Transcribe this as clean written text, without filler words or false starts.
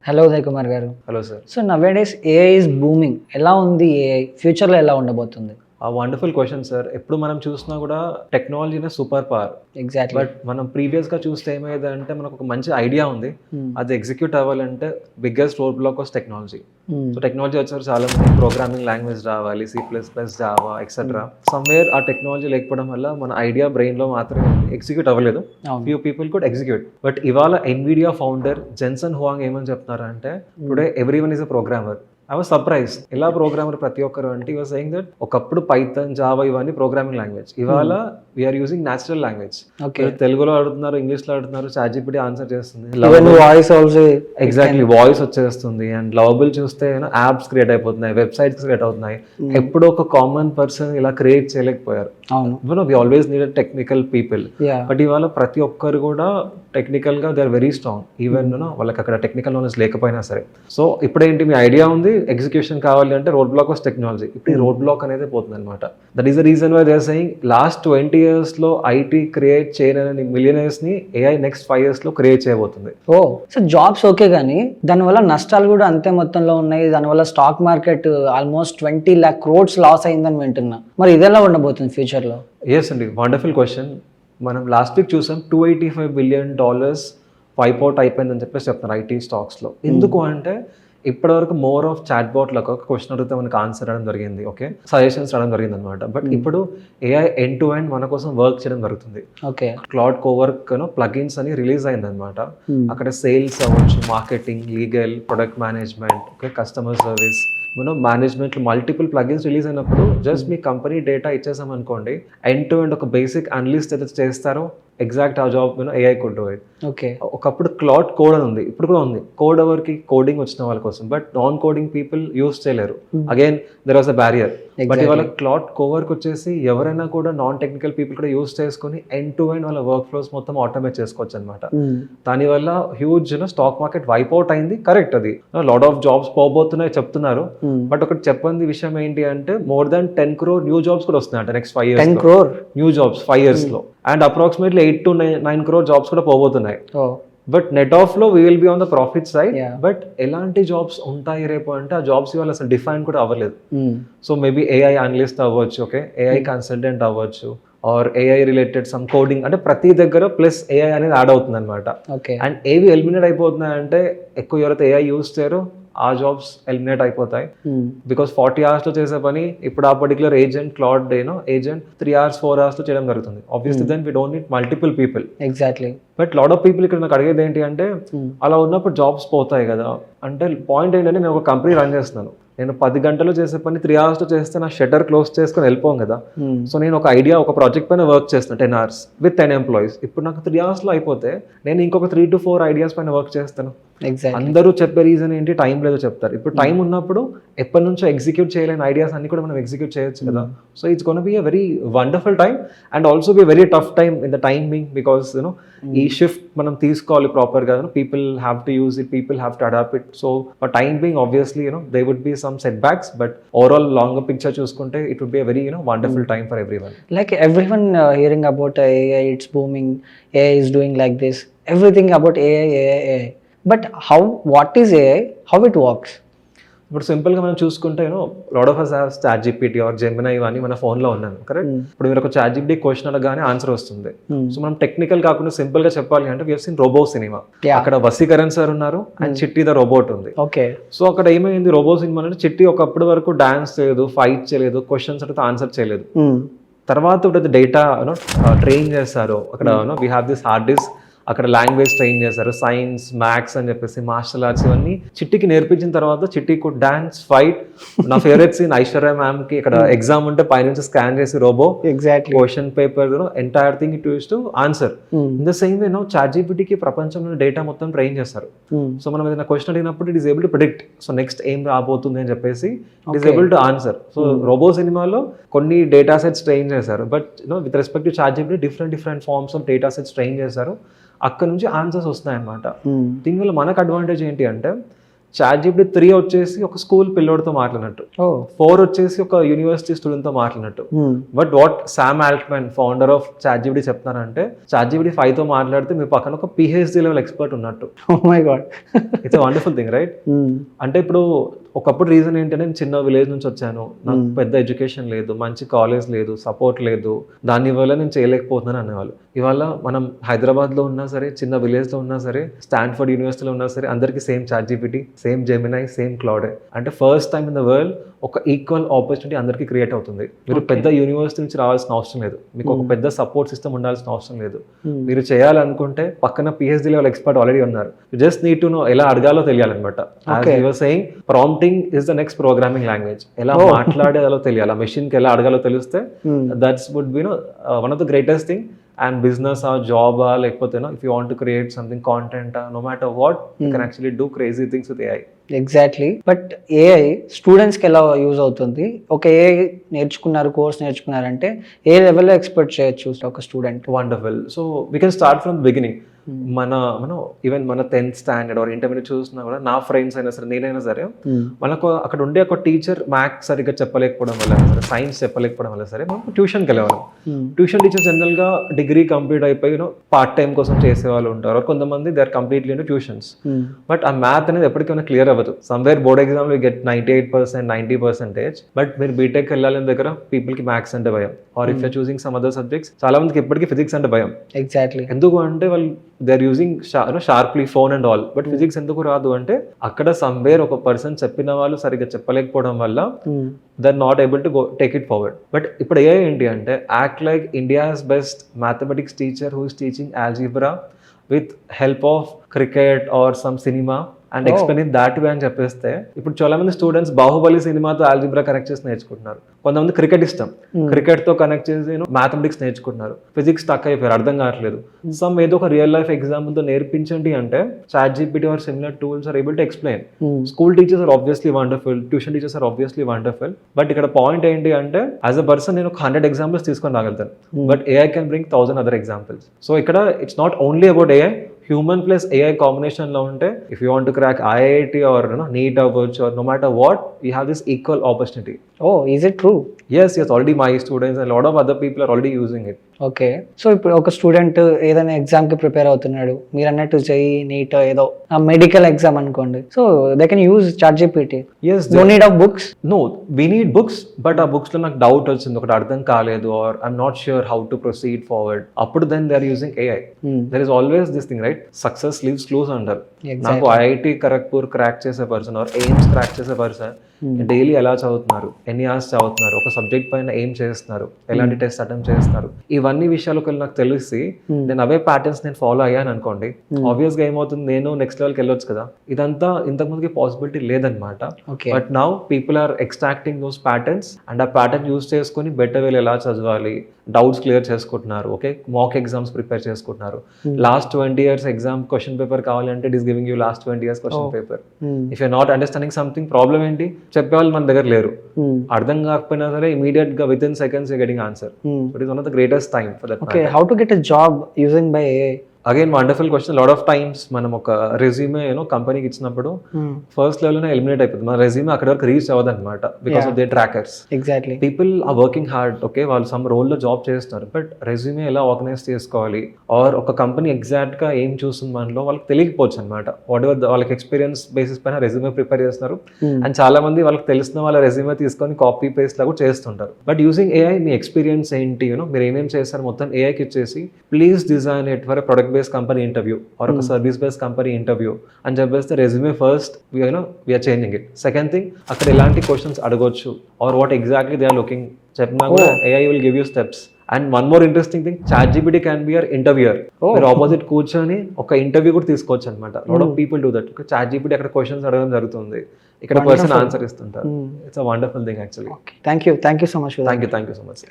Hello Uday Kumar గారు. Hello sir. So nowadays AI is booming. ఎలా ఉంది ఏఐ? ఫ్యూచర్లో ఎలా ఉండబోతుంది? ఆ వండర్ఫుల్ క్వశ్చన్ సార్. ఎప్పుడు మనం చూసినా కూడా టెక్నాలజీనే సూపర్ పవర్. ఎగ్జాక్ట్లీ. బట్ మనం ప్రీవియస్గా చూస్తే ఏమైందంటే మనకు ఒక మంచి ఐడియా ఉంది, అది ఎగ్జిక్యూట్ అవ్వాలంటే biggest road block was technology. So technology వచ్చారు చాలా మంది ప్రోగ్రామింగ్ లాంగ్వేజ్ రావాలి, C++, జావా ఎక్సెట్రా. సమ్వేర్ ఆ టెక్నాలజీ లేకపోవడం వల్ల మన ఐడియా బ్రెయిన్లో మాత్రమే ఎగ్జిక్యూట్ అవ్వలేదు. Few people could execute. But ఇవాళ ఎన్విడియా ఫౌండర్ జెన్సన్ హువాంగ్ ఏమని చెప్తున్నారంటే today everyone is a programmer. I was surprise. ఎలా ప్రోగ్రామర్ ప్రతి ఒక్కరు అంటే వాజ్ సెయింగ్ దట్ ఒకప్పుడు పైథాన్, జావా ఇవన్నీ ప్రోగ్రామింగ్ లాంగ్వేజ్, ఇవాళ వీఆర్ యూజింగ్ న్యాచురల్ లాంగ్వేజ్. తెలుగులో ఆడుతున్నారు, ఇంగ్లీష్లో ఆడుతున్నారు, ChatGPT ఆన్సర్ చేస్తుంది, వాయిస్ ఆల్సో ఎగ్జాక్ట్లీ వాయిస్ వచ్చేస్తుంది. అండ్ లవబుల్ చూస్తే యాప్స్ క్రియేట్ అయిపోతున్నాయి, వెబ్సైట్స్ క్రియేట్ అవుతున్నాయి. ఎప్పుడు ఒక కామన్ పర్సన్ ఇలా క్రియేట్ చేయలేకపోయారు. We always needed technical people. But ఇవాళ ప్రతి ఒక్కరు కూడా టెక్నికల్ గా they are very strong. Even వాళ్ళకి అక్కడ టెక్నికల్ నాలెడ్జ్ లేకపోయినా సరే. సో ఇప్పుడేంటి, మీ ఐడియా ఉంది, ఎగ్జిక్యూషన్ కావాలి అంటే రోడ్ బ్లాక్ వాస్ టెక్నాలజీ. ఇప్పుడు ఈ రోడ్ బ్లాక్ అనేది పోతుంది అనమాట. That is the reason why they are saying last 20 years లో ఐటీ క్రియేట్ చేయని మిలియనర్స్ ని AI నెక్స్ట్ 5 years లో క్రియేట్ చేయబోతుంది. సో జాబ్స్ ఓకే, కానీ దానివల్ల నష్టాలు కూడా అంతే మొత్తంలో ఉన్నాయి. దానివల్ల stock market almost 20 lakh crores loss అయిందని వింటున్నా. మరి ఇదెలా ఉండబోతుంది ఫ్యూచర్ లో? ఎస్ అండి, వండర్ఫుల్ క్వశ్చన్. మనం లాస్ట్ వీక్ చూసాం $285 billion వైప్ అవుట్ అయిపోయిందని చెప్పేసి చెప్తున్నారు ఐటీ స్టాక్స్లో. ఎందుకు అంటే ఇప్పటివరకు మోర్ ఆఫ్ చాట్ బాట్లకు ఒక క్వశ్చన్ అడిగితే మనకు ఆన్సర్ రావడం జరిగింది, ఓకే, సజెషన్స్ రావడం జరిగింది అనమాట. బట్ ఇప్పుడు AI ఎండ్ టు ఎండ్ మన కోసం వర్క్ చేయడం జరుగుతుంది. ఓకే, క్లౌడ్ కోవర్క్ ప్లగిన్స్ అని రిలీజ్ అయింది అనమాట. అక్కడ సేల్స్ అవ్వచ్చు, marketing, legal, product management, okay, customer service, management multiple plugins release అయినప్పుడు జస్ట్ మీ కంపెనీ డేటా ఇచ్చేసాం అనుకోండి, ఎండ్ టు ఎండ్ ఒక బేసిక్ అనలిస్ట్ అయితే చేస్తారో ఎగ్జాక్ట్ ఆ job AI could do it. Okay, ఒకప్పుడు క్లౌడ్ కోడ్ అని ఉంది, ఇప్పుడు కూడా ఉంది. కోడ్ ఎవరికి? కోడింగ్ వచ్చిన వాళ్ళ కోసం. But non coding people use చేయలేరు. Again there was a barrier. But ఇవాళ క్లౌడ్ కోవర్కి వచ్చేసి ఎవరైనా కూడా నాన్ టెక్నికల్ పీపుల్ కూడా యూస్ చేసుకుని ఎండ్ టు ఎండ్ వాళ్ళ వర్క్ ఫ్లోస్ మొత్తం ఆటోమేట్ చేసుకోవచ్చు అనమాట. దానివల్ల huge stock market wipe out అయింది, కరెక్ట్. అది లాట్ ఆఫ్ జాబ్స్ పోబోతున్నాయి చెప్తున్నారు. బట్ ఒకటి చెప్పండి విషయం ఏంటి అంటే more than 10 crore new jobs కూడా వస్తున్నాయంట next 5 years. 10 crore new jobs 5 years లో. And approximately 8 to 9 crore jobs కూడా పోబోతున్నాయి. బట్ నెట్ ఆఫ్ లో we will be on the profit side. But ఎలాంటి జాబ్స్ ఉంటాయి రేపు అంటే ఆ జాబ్స్ ఇవాళ అసలు డిఫైన్ కూడా అవ్వలేదు. సో మేబీ AI అనలిస్ట్ అవ్వచ్చు, ఓకే, AI కన్సల్టెంట్ అవ్వచ్చు, or AI related some coding, అంటే ప్రతి దగ్గర ప్లస్ AI అనేది యాడ్ అవుతుంది అనమాట. అండ్ ఏవి ఎలిమినేట్ అయిపోతున్నాయి అంటే ఎక్కువ ఎవరైతే AI యూస్ చేయరో ఆ జాబ్స్ ఎలిమినేట్ అయిపోతాయి. బికాస్ 40 hours లో చేసే పని ఇప్పుడు ఆ particular agent, Claude agent 3 hours 4 hours లో చేయడం జరుగుతుంది. Obviously then we don't need multiple people. Exactly. But lot of people ఇక్కడ నాకు అడిగేది ఏంటి అంటే అలా ఉన్నప్పుడు జాబ్స్ పోతాయి కదా అంటే, పాయింట్ ఏంటంటే నేను ఒక కంపెనీ రన్ చేస్తున్నాను, నేను 10 గంటలు చేసే పని 3 hours లో చేస్తే నా షట్టర్ క్లోజ్ చేసుకొని వెళ్ళిపోం కదా. సో నేను ఒక ఐడియా, ఒక ప్రాజెక్ట్ పైన వర్క్ చేస్తాను 10 hours విత్ 10 employees. ఇప్పుడు నాకు 3 hours లో అయిపోతే నేను ఇంకొక 3 to 4 ఐడియాస్ పైన వర్క్ చేస్తాను. అందరూ చెప్పే రీజన్ ఏంటి? టైం లేదో చెప్తారు. ఇప్పుడు టైం ఉన్నప్పుడు ఎప్పటి నుంచో ఎగ్జిక్యూట్ చేయలేని ఐడియాస్ అన్ని కూడా మనం ఎగ్జిక్యూట్ చేయొచ్చు కదా. So it's gonna be a very wonderful time and also be very tough time in the time being, because ఈ షిఫ్ట్ మనం తీసుకోవాలి ప్రాపర్ గా. People have to use it, people have to adopt it. So for time being obviously they would be some setbacks, but overall long picture చూసుకుంటే it would be a very wonderful time for everyone. Like everyone hearing about AI, it's booming, AI is doing like this, everything about AI. But what is AI? How it works? ఇప్పుడు simple గా మనం చూసుకుంటే lot of us have ChatGPT or Gemini ఇవన్నీ మన phone లో ఉన్నాను, correct. ఇప్పుడు మీరు ఒక ChatGPT క్వశ్చన్ అడగానే ఆన్సర్ వస్తుంది. సో మనం టెక్నికల్ కాకుండా సింపుల్ గా చెప్పాలి అంటే we have seen Robo cinema. అక్కడ వసీకరణ్ సార్ ఉన్నారు అండ్ చిట్టి ద రోబోట్ ఉంది. ఓకే, సో అక్కడ ఏమైంది రోబో సినిమా అంటే చిట్టి ఒకప్పటి వరకు డాన్స్ చేయలేదు, ఫైట్ చేయలేదు, క్వశ్చన్స్ అడిగితే ఆన్సర్ చేయలేదు. తర్వాత డేటా ట్రైన్ చేస్తారు. అక్కడ we have this hard disk, అక్కడ లాంగ్వేజ్ ట్రైన్ చేశారు, సైన్స్, మ్యాథ్స్ అని చెప్పేసి, మార్షల్ ఆర్ట్స్ ఇవన్నీ చిట్టికి నేర్పించిన తర్వాత చిట్టి కుడ్ డాన్స్, ఫైట్. నా ఫేవరెట్ సీన్ ఐశ్వర్య మ్యామ్ కి ఇక్కడ ఎగ్జామ్ ఉంటే పైనుంచి స్కాన్ చేసి robo exactly question paper entire thing it used to answer. In the same way ChatGPT కి ప్రపంచంలో డేటా మొత్తం ట్రైన్ చేస్తారు. సో మనం ఏదైనా క్వశ్చన్ అడిగినప్పుడు it is able to predict, so next ఏం రాబోతుంది అని చెప్పేసి it is able to answer. So Robo సినిమాలో కొన్ని డేటా సెట్స్ ట్రైన్ చేశారు. But with respect to ChatGPT different forms of data sets train చేశారు. అక్కడ నుంచి ఆన్సర్స్ వస్తాయన్నమాట. దీనివల్ల మనకు అడ్వాంటేజ్ ఏంటి అంటే ChatGPT 3 వచ్చేసి ఒక స్కూల్ పిల్లోడితో మాట్లాడినట్టు, ఓ 4 వచ్చేసి ఒక యూనివర్సిటీ స్టూడెంట్తో మాట్లాడినట్టు. But what Sam Altman founder of ChatGPT చెప్తున్నారంటే ChatGPT 5తో మాట్లాడితే మీ పక్కన ఒక PhD లెవెల్ ఎక్స్పర్ట్ ఉన్నట్టు. Oh my god. It's wonderful thing right. అంటే ఇప్పుడు ఒకప్పుడు రీజన్ ఏంటంటే నేను చిన్న విలేజ్ నుంచి వచ్చాను, నాకు పెద్ద ఎడ్యుకేషన్ లేదు, మంచి కాలేజ్ లేదు, సపోర్ట్ లేదు, దానివల్ల నేను చేయలేకపోతున్నాను అనేవాళ్ళు. ఇవాళ మనం హైదరాబాద్లో ఉన్నా సరే, చిన్న విలేజ్లో ఉన్నా సరే, స్టాన్ఫర్డ్ యూనివర్సిటీలో ఉన్నా సరే, అందరికీ same ChatGPT, same Gemini, same క్లౌడే. అంటే first time in the world ఒక ఈక్వల్ ఆపర్చునిటీ అందరికీ క్రియేట్ అవుతుంది. మీరు పెద్ద యూనివర్సిటీ నుంచి రావాల్సిన అవసరం లేదు, మీకు ఒక పెద్ద సపోర్ట్ సిస్టమ్ ఉండాల్సిన అవసరం లేదు. మీరు చేయాలనుకుంటే పక్కన PhD లెవెల్ ఎక్స్పర్ట్ ఆల్రెడీ ఉన్నారు. You just need to know ఎలా అడగాలో తెలియాలన్నమాట. Saying prompting is the next programming language. ఎలా మాట్లాడేదో తెలియాలి, ఆ మెషిన్కి ఎలా అడగాలో తెలిస్తే that's would be one of the greatest thing. And business జాబా లేకపోతే if you want to create something content, no matter what, you can actually do crazy things with AI. Exactly. But AI స్టూడెంట్స్కి ఎలా use అవుతుంది? ఒక AI నేర్చుకున్నారు, course నేర్చుకున్నారంటే ఏ లెవెల్లో expect చేయొచ్చు ఒక student? Wonderful. So we can start from beginning. మనం even మన 10th స్టాండర్డ్ ఆర్ ఇంటర్మీడియట్ చూసినా కూడా, నా ఫ్రెండ్స్ అయినా సరే, నేనైనా సరే, మనకు అక్కడ ఉండే ఒక టీచర్ మ్యాథ్స్ సరిగ్గా చెప్పలేకపోవడం వల్ల సరే, సైన్స్ చెప్పలేకపోవడం వల్ల సరే, మనం ట్యూషన్కి వెళ్ళేవాళ్ళం. ట్యూషన్ టీచర్ జనరల్గా డిగ్రీ కంప్లీట్ అయిపోయి పార్ట్ టైం కోసం చేసే వాళ్ళు ఉంటారు, కొంతమంది they are completely tuitions. But ఆ మ్యాథ్ అనేది ఎప్పటికైనా క్లియర్ అవ్వదు. Somewhere board exam get 98%, 90%. But మీరు బీటెక్ వెళ్ళాలని దగ్గర పీపుల్కి మ్యాథ్స్ అంటే భయం, or if you're choosing some other subjects, చాలా మందికి ఇప్పటికీ ఫిజిక్స్ అంటే భయం. ఎగ్జాక్ట్లీ. ఎందుకు అంటే వాళ్ళు they are using sharply phone and all. But physics ఎందుకు రాదు అంటే అక్కడ సమ్వేర్ ఒక పర్సన్ చెప్పిన వాళ్ళు సరిగ్గా చెప్పలేకపోవడం వల్ల they are not able to take it forward. But ఇప్పుడు AI ఏంటి అంటే act like India's best mathematics teacher who is teaching algebra with help of cricket or some cinema and explain that way అని చెప్పేస్తే, ఇప్పుడు చాలా మంది students Baahubali సినిమాతో algebra connect చేసి నేర్చుకుంటున్నారు. కొంతమంది క్రికెట్ ఇష్టం, క్రికెట్ తో కనెక్ట్ చేసి మ్యాథమెటిక్స్ నేర్చుకుంటున్నారు. ఫిజిక్స్ స్టక్ అయిపోయారు, అర్థం కావట్లేదు. సమ్ ఏదో ఒక రియల్ లైఫ్ ఎగ్జాంపుల్ తో నేర్పించండి అంటే ChatGPT or similar tools are able to explain. School teachers are obviously wonderful, tuition teachers are obviously wonderful. But ఇక్కడ పాయింట్ ఏంటి అంటే యాజ్ అ పర్సన్ నేను 100 ఎగ్జాంపుల్స్ తీసుకొని రాగలుగుతాను, but AI can bring 1000 other examples. So ఇక్కడ it's not only about AI, human plus AI combination లో ఉంటే if you want to crack IIT or NEET అవ్వచ్చు, or no matter what, you have this equal opportunity. Oh is it true? Yes, already my students and a lot of other people are already using it. Okay. So ఇప్పుడు ఒక student ఏదైనా ఎగ్జామ్కి prepare అవుతున్నాడు, మీరు అన్నట్టు చెయ్యి NEET ఏదో medical exam అనుకోండి, so they can use ChatGPT. Yes, no need of books. No, we need books, but ఆ books లో నాకు డౌట్ వచ్చింది, ఒకటి అర్థం కాలేదు, or I'm not sure how to proceed forward. అప్పుడు then they are using AI. There is always this thing, right? Success leaves clues under. నాకు IIT Kharagpur crack చేసే పర్సన్ ఆర్ ఎయిమ్స్ క్రాక్ చేసే పర్సన్ డైలీ ఎలా చదువుతున్నారు, ఎన్ని hours చదువుతున్నారు, ఒక subject పైన ఏం చేస్తున్నారు, ఎలాంటి టెస్ట్ అటెంప్ట్ చేస్తున్నారు, ఇవన్నీ విషయాలు నాకు తెలిసి నేను అవే ప్యాటర్న్స్ నేను ఫాలో అయ్యాను అనుకోండి, ఆబ్వియస్ గా ఏమవుతుంది, నేను నెక్స్ట్ లెవెల్కి వెళ్ళొచ్చు కదా. ఇదంతా ఇంతకు ముందుకి పాసిబిలిటీ లేదనమాట. But now people are extracting those patterns and ఆ ప్యాటర్న్ యూస్ చేసుకుని బెటర్ వేలు ఎలా చదవాలి, డౌట్స్ క్లియర్ చేసుకుంటున్నారు. ఓకే, మాక్ ఎగ్జామ్స్ ప్రిపేర్ చేసుకుంటున్నారు. Last 20 years exam question paper కావాలంటే it is giving you last 20 years question paper. If you're not understanding something, problem ఏంటి, చెప్పేవాళ్ళు మన దగ్గర లేరు, అర్థం కాకపోయినా సరే ఇమీడియట్ గా with in seconds getting answer. It is one of the greatest time for that. Okay, how to get a job using by AI? Again wonderful question. Lot of times మనం ఒక రెజ్యూమే కంపెనీకి ఇచ్చినప్పుడు first level eliminate అయిపోతుంది, మన resume అక్కడ వరకు reach అవ్వదు అనమాట, because of they trackers. Exactly. People are working hard, okay, వాళ్ళు సమ్ రోల్లో జాబ్ చేస్తున్నారు, బట్ రెజ్యూమే ఎలా ఆర్గనైజ్ చేసుకోవాలి ఆర్ ఒక కంపెనీ ఎగ్జాక్ట్ గా ఏం చూస్తుంది మనలో వాళ్ళకి తెలియకపోవచ్చు అనమాట. వాట్ ఎవర్ వాళ్ళకి ఎక్స్పీరియన్స్ బేసిస్ పైన రెజ్యూమే ప్రిపేర్ చేస్తున్నారు, అండ్ చాలా మంది వాళ్ళకి తెలిసిన వాళ్ళ రెజ్యూమే తీసుకొని కాపీ పేస్ట్ లాగా చేస్తుంటారు. బట్ యూజింగ్ AI మీ ఎక్స్పీరియన్స్ ఏంటి, మీరు ఏమేమి చేస్తారు మొత్తం AIకి ఇచ్చేసి please design it for product based company interview or ఒక సర్వీస్ బేస్డ్ కంపెనీ ఇంటర్వ్యూ అని చెప్పేస్తే resume first we're changing it. Second thing, అక్కడ ఎలాంటి క్వశ్చన్స్ అడగొచ్చు or what exactly they are looking చెప్పినా కూడా AI will give you steps. And one more interesting thing, ChatGPT can be your interviewer. మీరు opposite కూర్చొని ఒక ఇంటర్వ్యూ కూడా తీసుకోవచ్చు అనమాట. Lot of people do that. ChatGPT అక్కడ క్వశ్చన్స్ అడగడం జరుగుతుంది, ఇక్కడ పర్సన్ ఆన్సర్ ఇస్తుంటారు. It's a wonderful thing actually. Thank you so much. Thank you so much.